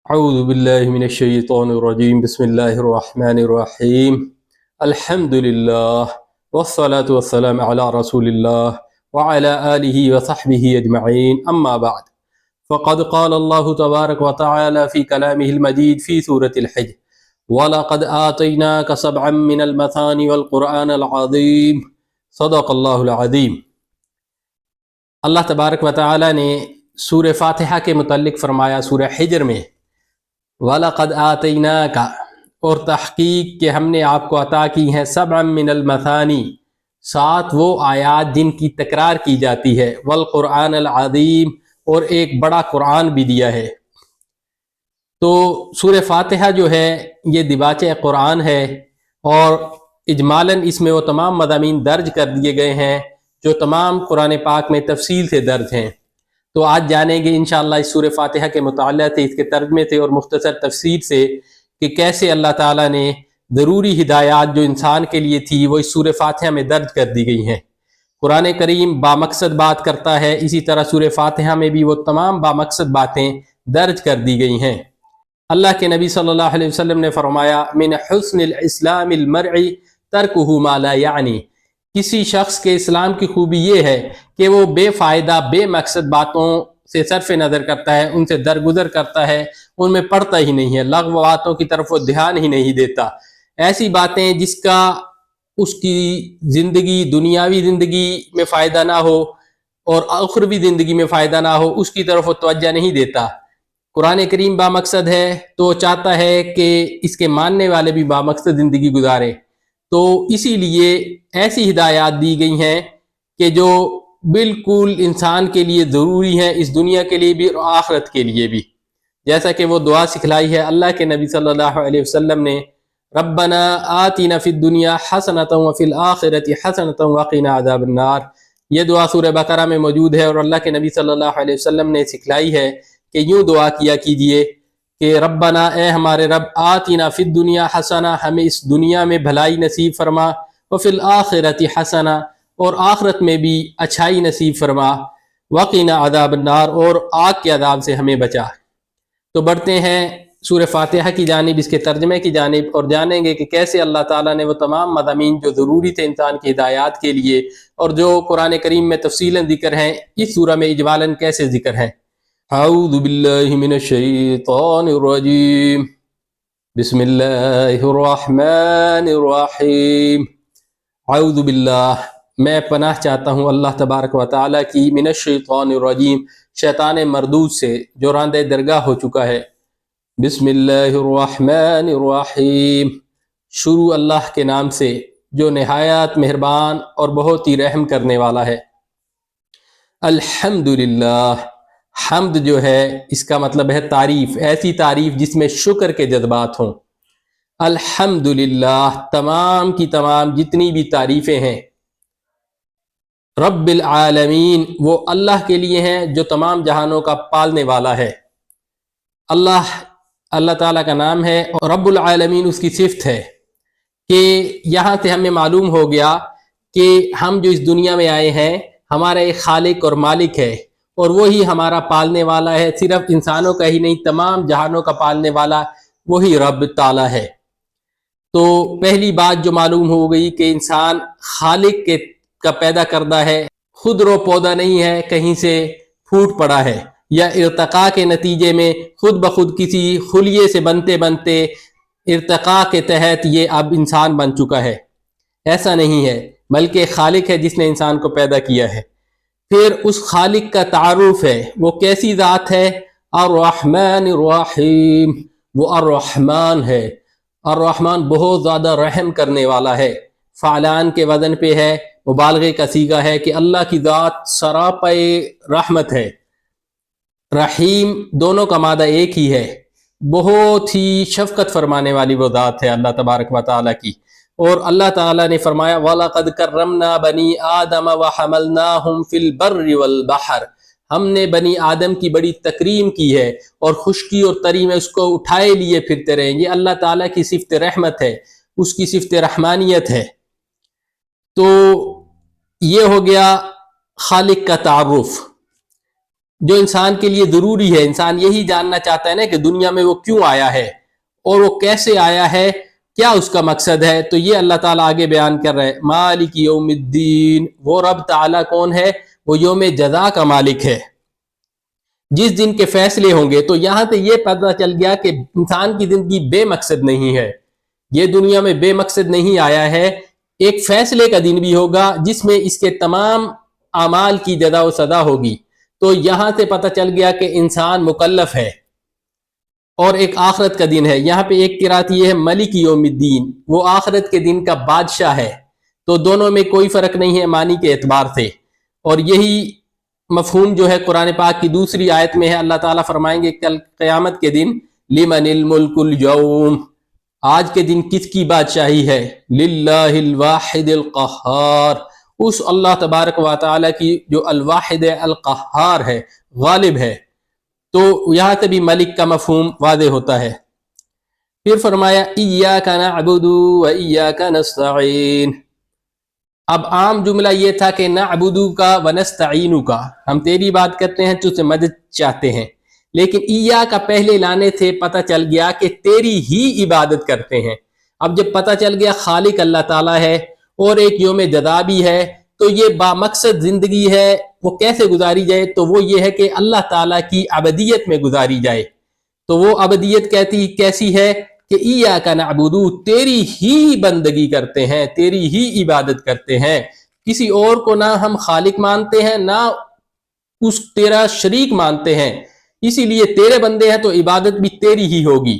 اعوذ باللہ من الشیطان الرجیم بسم اللہ الرحمن الرحیم الحمد للہ والصلاة والسلام علی رسول اللہ وعلى آلہ وصحبہ اجمعین اما بعد فقد قال اللہ تبارک وتعالی فی کلامہ المجید فی سورة الحج وَلَقَدْ آتَيْنَاكَ سَبْعًا مِّنَ الْمَثَانِ وَالْقُرْآنَ الْعَظِيمِ صدق اللہ العظیم۔ اللہ تبارک وتعالی نے سورہ فاتحہ کے متعلق فرمایا سورہ حجر میں وَلَقَدْ آتَيْنَاكَ، اور تحقیق کہ ہم نے آپ کو عطا کی ہیں سبعا من المثانی، 7 وہ آیات جن کی تکرار کی جاتی ہے، والقرآن العظیم، اور ایک بڑا قرآن بھی دیا ہے۔ تو سورہ فاتحہ جو ہے یہ دباچہ قرآن ہے، اور اجمالاً اس میں وہ تمام مضامین درج کر دیے گئے ہیں جو تمام قرآن پاک میں تفصیل سے درج ہیں۔ تو آج جانیں گے انشاءاللہ اس سورہ فاتحہ کے مطالعہ سے، اس کے ترجمے سے اور مختصر تفسیر سے کہ کیسے اللہ تعالیٰ نے ضروری ہدایات جو انسان کے لیے تھی وہ اس سورہ فاتحہ میں درج کر دی گئی ہیں۔ قرآن کریم بامقصد بات کرتا ہے، اسی طرح سورہ فاتحہ میں بھی وہ تمام بامقصد باتیں درج کر دی گئی ہیں۔ اللہ کے نبی صلی اللہ علیہ وسلم نے فرمایا من حسن الاسلام المرء ترکہ ما لا یعنی، کسی شخص کے اسلام کی خوبی یہ ہے کہ وہ بے فائدہ بے مقصد باتوں سے صرف نظر کرتا ہے، ان سے درگزر کرتا ہے، ان میں پڑتا ہی نہیں ہے، لغو باتوں کی طرف وہ دھیان ہی نہیں دیتا۔ ایسی باتیں جس کا اس کی زندگی، دنیاوی زندگی میں فائدہ نہ ہو اور اخروی زندگی میں فائدہ نہ ہو، اس کی طرف وہ توجہ نہیں دیتا۔ قرآن کریم بامقصد ہے تو چاہتا ہے کہ اس کے ماننے والے بھی بامقصد زندگی گزارے، تو اسی لیے ایسی ہدایات دی گئی ہیں کہ جو بالکل انسان کے لیے ضروری ہیں، اس دنیا کے لیے بھی اور آخرت کے لیے بھی۔ جیسا کہ وہ دعا سکھلائی ہے اللہ کے نبی صلی اللہ علیہ وسلم نے، ربنا آتنا فی الدنیا حسنۃ وفی الآخرۃ حسنۃ وقنا عذاب النار۔ یہ دعا سورہ بقرہ میں موجود ہے، اور اللہ کے نبی صلی اللہ علیہ وسلم نے سکھلائی ہے کہ یوں دعا کیا کیجئے کہ ربنا، اے ہمارے رب، آتنا فی الدنیا حسنہ، ہمیں اس دنیا میں بھلائی نصیب فرما، وفی الآخرۃ حسنہ، اور آخرت میں بھی اچھائی نصیب فرما، وقنا عذاب النار، اور آگ کے عذاب سے ہمیں بچا۔ تو بڑھتے ہیں سورہ فاتحہ کی جانب، اس کے ترجمے کی جانب، اور جانیں گے کہ کیسے اللہ تعالیٰ نے وہ تمام مضامین جو ضروری تھے انسان کی ہدایات کے لیے اور جو قرآن کریم میں تفصیلاً ذکر ہیں، اس سورہ میں اجمالاً کیسے ذکر ہیں۔ اعوذ باللہ من الشیطان الرجیم بسم اللہ الرحمن الرحیم۔ اعوذ باللہ، میں پناہ چاہتا ہوں اللہ تبارک و تعالیٰ کی، من الشیطان الرجیم، شیطان مردود سے جو راندہ درگاہ ہو چکا ہے۔ بسم اللہ الرحمن الرحیم، شروع اللہ کے نام سے جو نہایت مہربان اور بہت ہی رحم کرنے والا ہے۔ الحمدللہ، حمد جو ہے اس کا مطلب ہے تعریف، ایسی تعریف جس میں شکر کے جذبات ہوں۔ الحمدللہ، تمام کی تمام جتنی بھی تعریفیں ہیں، رب العالمین، وہ اللہ کے لیے ہیں جو تمام جہانوں کا پالنے والا ہے۔ اللہ تعالیٰ کا نام ہے، اور رب العالمین اس کی صفت ہے، کہ یہاں سے ہمیں معلوم ہو گیا کہ ہم جو اس دنیا میں آئے ہیں، ہمارا ایک خالق اور مالک ہے، اور وہی ہمارا پالنے والا ہے، صرف انسانوں کا ہی نہیں، تمام جہانوں کا پالنے والا وہی رب تعالیٰ ہے۔ تو پہلی بات جو معلوم ہو گئی کہ انسان خالق کا پیدا کردہ ہے، خود رو پودا نہیں ہے، کہیں سے پھوٹ پڑا ہے، یا ارتقاء کے نتیجے میں خود بخود کسی خلیے سے بنتے بنتے ارتقاء کے تحت یہ اب انسان بن چکا ہے، ایسا نہیں ہے، بلکہ خالق ہے جس نے انسان کو پیدا کیا ہے۔ پھر اس خالق کا تعارف ہے، وہ کیسی ذات ہے؟ الرحمن الرحیم، وہ الرحمن ہے، الرحمن بہت زیادہ رحم کرنے والا ہے، فعلان کے وزن پہ ہے، مبالغے کا صیغہ ہے کہ اللہ کی ذات سراپا رحمت ہے۔ رحیم دونوں کا مادہ ایک ہی ہے، بہت ہی شفقت فرمانے والی وہ ذات ہے اللہ تبارک و تعالیٰ کی۔ اور اللہ تعالیٰ نے فرمایا وَلَقَدْ كَرَّمْنَا بَنِي آدَمَ وَحَمَلْنَاهُمْ فِي الْبَرِّ وَالْبَحْرِ، ہم نے بنی آدم کی بڑی تکریم کی ہے، اور خشکی اور تری میں اس کو اٹھائے لیے پھرتے رہیں۔ یہ اللہ تعالیٰ کی صفت رحمت ہے، اس کی صفت رحمانیت ہے۔ تو یہ ہو گیا خالق کا تعارف۔ جو انسان کے لیے ضروری ہے. انسان یہی جاننا چاہتا ہے نا کہ دنیا میں وہ کیوں آیا ہے اور وہ کیسے آیا ہے, کیا اس کا مقصد ہے. تو یہ اللہ تعالیٰ آگے بیان کر رہے ہیں, مالک یوم الدین, وہ رب تعالیٰ کون ہے, وہ یوم جزا کا مالک ہے, جس دن کے فیصلے ہوں گے. تو یہاں سے یہ پتہ چل گیا کہ انسان کی زندگی بے مقصد نہیں ہے, یہ دنیا میں بے مقصد نہیں آیا ہے. ایک فیصلے کا دن بھی ہوگا جس میں اس کے تمام اعمال کی جزا و سزا ہوگی. تو یہاں سے پتہ چل گیا کہ انسان مکلف ہے, اور ایک آخرت کا دن ہے. یہاں پہ ایک قرات یہ ہے ملک یوم الدین, وہ آخرت کے دن کا بادشاہ ہے. تو دونوں میں کوئی فرق نہیں ہے معنی کے اعتبار سے, اور یہی مفہوم جو ہے قرآن پاک کی دوسری آیت میں ہے. اللہ تعالیٰ فرمائیں گے کل قیامت کے دن, لمن الملک اليوم, آج کے دن کس کی بادشاہی ہے, للہ الواحد القہار, اس اللہ تبارک و تعالیٰ کی جو الواحد القہار ہے, غالب ہے. تو یہاں سے بھی ملک کا مفہوم واضح ہوتا ہے. پھر فرمایا ایاک نعبد و ایاک نستعین. اب عام جملہ یہ تھا کہ نعبدو کا و نستعینو کا, ہم تیری بات کرتے ہیں تو سے مدد چاہتے ہیں. لیکن ایاک کا پہلے لانے سے پتہ چل گیا کہ تیری ہی عبادت کرتے ہیں. اب جب پتہ چل گیا خالق اللہ تعالیٰ ہے اور ایک یوم جزا بھی ہے, تو یہ بامقصد زندگی ہے, وہ کیسے گزاری جائے, تو وہ یہ ہے کہ اللہ تعالیٰ کی عبدیت میں گزاری جائے. تو وہ عبدیت کیسی ہے کہ ایاک نعبدو, تیری ہی بندگی کرتے ہیں, تیری ہی عبادت کرتے ہیں, کسی اور کو نہ ہم خالق مانتے ہیں نہ اس تیرا شریک مانتے ہیں, اسی لیے تیرے بندے ہیں تو عبادت بھی تیری ہی ہوگی.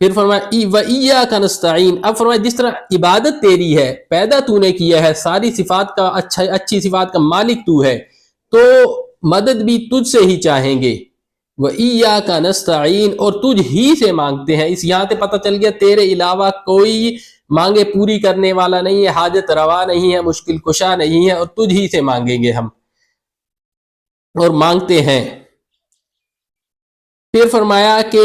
پھر فرمایا وَإِيَّاكَ نَسْتَعِينُ. اب فرمایا جس طرح عبادت تیری ہے, پیدا تو نے کیا ہے, ساری صفات کا اچھی صفات کا مالک تو ہے, تو مدد بھی تجھ سے ہی چاہیں گے. وَإِيَّاكَ نَسْتَعِينُ, اور تجھ ہی سے مانگتے ہیں. اس یہاں سے پتہ چل گیا تیرے علاوہ کوئی مانگے پوری کرنے والا نہیں ہے, حاجت روا نہیں ہے, مشکل کشا نہیں ہے, اور تجھ ہی سے مانگیں گے ہم, اور مانگتے ہیں. پھر فرمایا کہ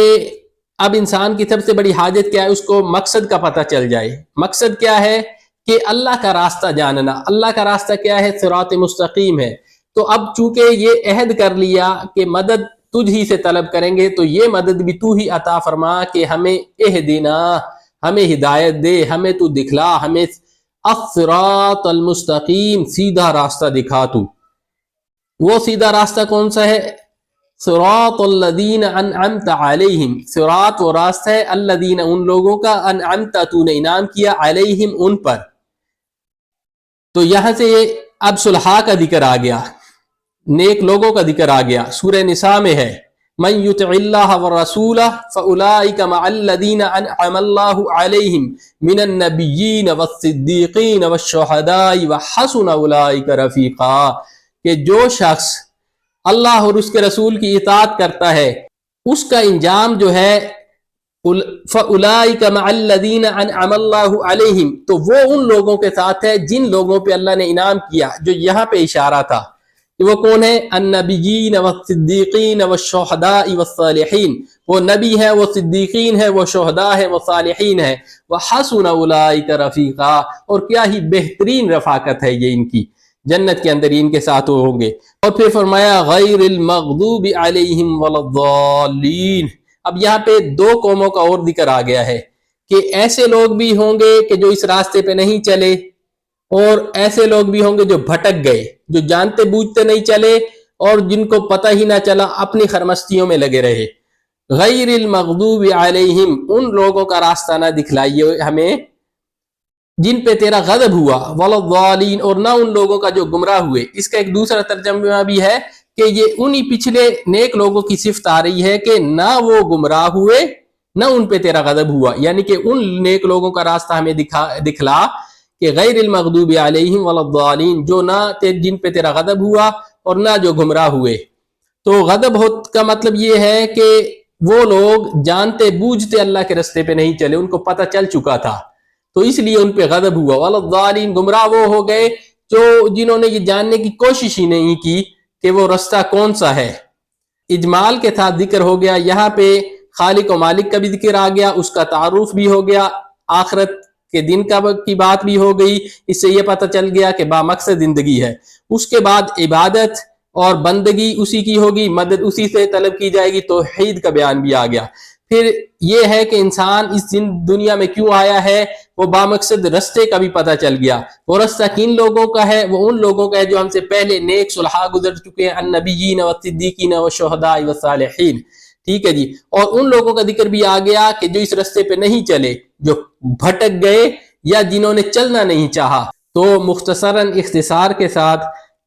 اب انسان کی سب سے بڑی حاجت کیا ہے, اس کو مقصد کا پتہ چل جائے. مقصد کیا ہے کہ اللہ کا راستہ جاننا. اللہ کا راستہ کیا ہے, صراط مستقیم ہے. تو اب چونکہ یہ عہد کر لیا کہ مدد تجھ ہی سے طلب کریں گے, تو یہ مدد بھی تو ہی عطا فرما کہ ہمیں اہدنا, ہمیں ہدایت دے, ہمیں تو دکھلا, ہمیں الصراط المستقیم, سیدھا راستہ دکھا تو. وہ سیدھا راستہ کون سا ہے, صراط الذین انعمت علیہم. صراط وہ راستہ ہے, الذین ان لوگوں کا, انعمت تو نے انعام کیا, علیہم ان پر. تو یہاں سے اب صلحاء کا ذکر آ گیا, نیک لوگوں کا ذکر آ گیا. سورہ نساء میں ہے من یطع اللہ والرسول فاولئک مع الذین انعم اللہ علیہم من النبیین والصدیقین والشہداء وحسن اولئک رفیقا, کہ جو شخص اللہ اور اس کے رسول کی اطاعت کرتا ہے, اس کا انجام جو ہے فَأُولَئِكَ مَعَ الَّذِينَ أَنْعَمَ اللَّهُ عَلَيْهِمْ, تو وہ ان لوگوں کے ساتھ ہے جن لوگوں پہ اللہ نے انعام کیا. جو یہاں پہ اشارہ تھا کہ وہ کون ہے, النبیین والصدیقین والشہداء والصالحین, وہ نبی ہے, وہ صدیقین ہے, وہ شہداء ہے, وہ صالحین ہے. وَحَسُنَ أُولَئِكَ رَفِيقًا, اور کیا ہی بہترین رفاقت ہے یہ ان کی, جنت کے اندر ان کے ساتھ وہ ہوں گے. اور پھر فرمایا غیر المغضوب علیہم ولا الضالین. اب یہاں پہ دو قوموں کا اور ذکر آ گیا ہے کہ ایسے لوگ بھی ہوں گے کہ جو اس راستے پہ نہیں چلے, اور ایسے لوگ بھی ہوں گے جو بھٹک گئے, جو جانتے بوجھتے نہیں چلے, اور جن کو پتہ ہی نہ چلا, اپنی خرمستیوں میں لگے رہے. غیر المغضوب علیہم, ان لوگوں کا راستہ نہ دکھلائیے ہمیں جن پہ تیرا غضب ہوا, ولا الضالین, اور نہ ان لوگوں کا جو گمراہ ہوئے. اس کا ایک دوسرا ترجمہ بھی ہے کہ یہ انہی پچھلے نیک لوگوں کی صفت آ رہی ہے کہ نہ وہ گمراہ ہوئے نہ ان پہ تیرا غضب ہوا, یعنی کہ ان نیک لوگوں کا راستہ ہمیں دکھلا کہ غیر المغضوب علیہم ولا الضالین, جو نہ جن پہ تیرا غضب ہوا اور نہ جو گمراہ ہوئے. تو غضب کا مطلب یہ ہے کہ وہ لوگ جانتے بوجھتے اللہ کے راستے پہ نہیں چلے, ان کو پتہ چل چکا تھا, تو اس لیے ان پہ غضب ہوا. ولا الضالین, گمراہ وہ ہو گئے جو جنہوں نے یہ جاننے کی کوشش ہی نہیں کی کہ وہ راستہ کون سا ہے. اجمال کے ساتھ ذکر ہو گیا, یہاں پہ خالق و مالک کا بھی ذکر آ گیا, اس کا تعارف بھی ہو گیا, آخرت کے دن کی بات بھی ہو گئی. اس سے یہ پتہ چل گیا کہ با مقصد زندگی ہے. اس کے بعد عبادت اور بندگی اسی کی ہوگی، مدد اسی سے طلب کی جائے گی، توحید کا بیان بھی آ گیا۔ پھر یہ ہے کہ انسان اس دنیا میں کیوں آیا ہے، وہ بامقصد رستے کا بھی پتہ چل گیا۔ وہ رستہ کن لوگوں کا ہے، وہ ان لوگوں کا ہے جو ہم سے پہلے نیک صلحاء گزر چکے ہیں، النبیین والصدیقین والشہداء والصالحین، ٹھیک ہے جی۔ اور ان لوگوں کا ذکر بھی آ گیا کہ جو اس رستے پہ نہیں چلے، جو بھٹک گئے یا جنہوں نے چلنا نہیں چاہا۔ تو مختصراً اختصار کے ساتھ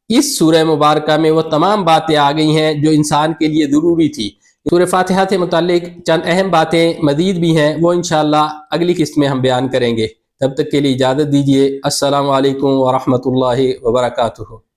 اس سورہ مبارکہ میں وہ تمام باتیں آ گئی ہیں جو انسان کے لیے ضروری تھی۔ سورہ فاتحہ سے متعلق چند اہم باتیں مزید بھی ہیں، وہ انشاءاللہ اگلی قسط میں ہم بیان کریں گے۔ تب تک کے لیے اجازت دیجیے۔ السلام علیکم ورحمۃ اللہ وبرکاتہ۔